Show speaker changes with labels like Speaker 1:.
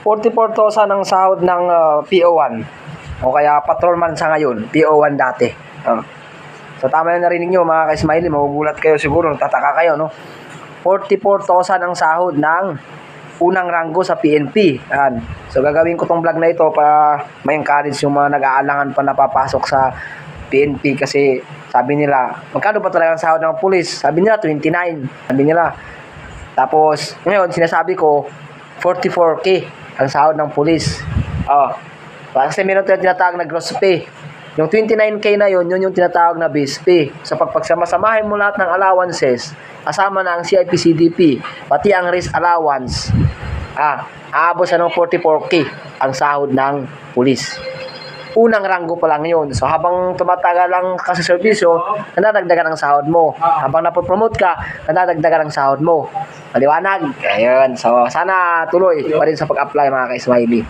Speaker 1: 44,000 ang sahod ng PO1. O kaya patrolman sa ngayon, PO1 dati. So tama yung narinig nyo mga ka-Smiley, magugulat kayo siguro, nagtataka kayo, no? 44,000 ang sahod ng unang ranggo sa PNP. Yan. So gagawin ko tong vlog na ito para ma-encourage yung mga nag-aalangan pa napapasok sa PNP kasi sabi nila, magkano ba talaga ang sahod ng pulis? Sabi nila 29. Sabi nila. Tapos ngayon sinasabi ko 44K ang sahod ng pulis. Kasi meron tayong tinatawag na gross pay. Yung 29K na yun yung tinatawag na base pay. So pagpagsama-samahin mo lahat ng allowances, kasama na ang CIP CDP, pati ang risk allowance, aabot sa ng 44K ang sahod ng pulis. Unang ranggo pa lang yun. So habang tumatagal lang kasi serbisyo, nadadagdagan ang sahod mo. Habang napopromote ka, nadadagdagan ang sahod mo. Maliwanag? Ayun. So sana tuloy pa rin sa pag-apply mga ka-Smiley.